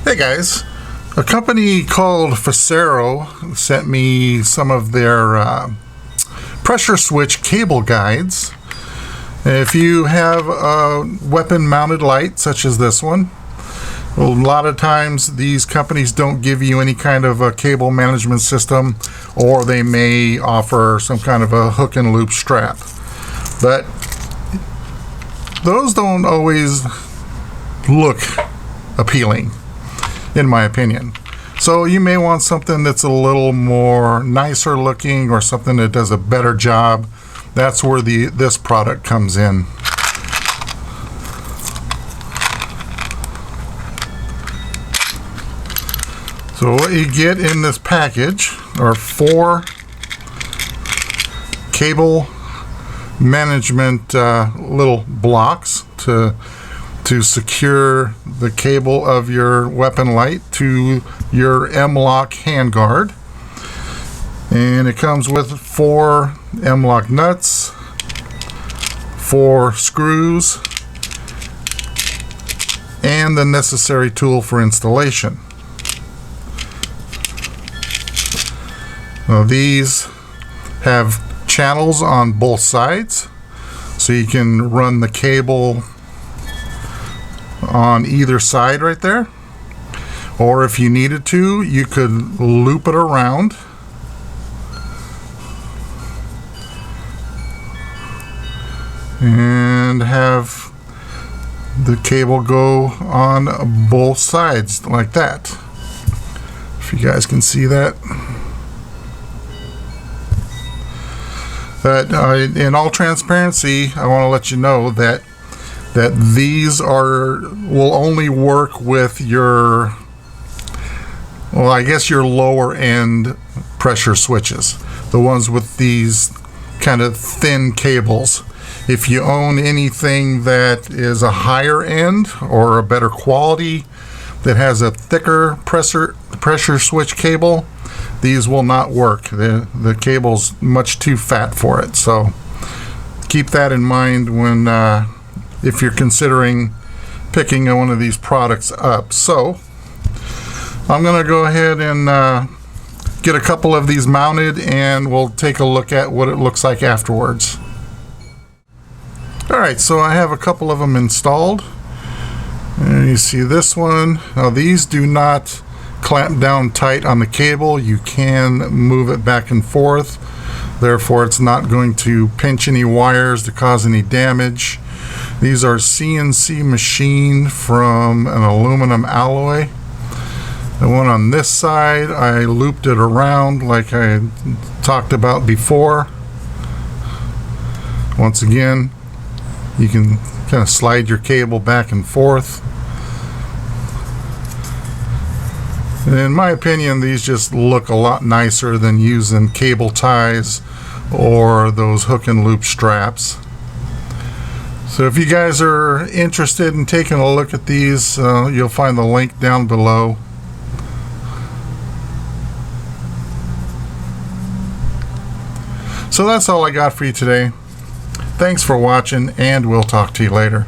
Hey guys, a company called Ficero sent me some of their pressure switch cable guides. If you have a weapon mounted light such as this one, a lot of times these companies don't give you any kind of a cable management system, or they may offer some kind of a hook and loop strap, but those don't always look appealing, in my opinion. So you may want something that's a little more nicer looking, or something that does a better job. That's where this product comes in. So what you get in this package are 4 cable management little blocks to secure the cable of your weapon light to your M-lock handguard. And it comes with 4 M-lock nuts, 4 screws, and the necessary tool for installation. Now these have channels on both sides, so you can run the cable on either side right there, or if you needed to, you could loop it around and have the cable go on both sides like that. If you guys can see that. But in all transparency, I want to let you know that these will only work with your, well, I guess your lower end pressure switches, the ones with these kind of thin cables. If you own anything that is a higher end or a better quality that has a thicker pressure switch cable, these will not work. The cable's much too fat for it. So keep that in mind when if you're considering picking one of these products up. So I'm going to go ahead and get a couple of these mounted, and we'll take a look at what it looks like afterwards. Alright, so I have a couple of them installed. And you see this one. Now these do not clamp down tight on the cable. You can move it back and forth. Therefore, it's not going to pinch any wires to cause any damage. These are CNC machined from an aluminum alloy. The one on this side, I looped it around like I talked about before. Once again, you can kind of slide your cable back and forth. In my opinion, these just look a lot nicer than using cable ties or those hook and loop straps. So if you guys are interested in taking a look at these, you'll find the link down below. So that's all I got for you today. Thanks for watching, and we'll talk to you later.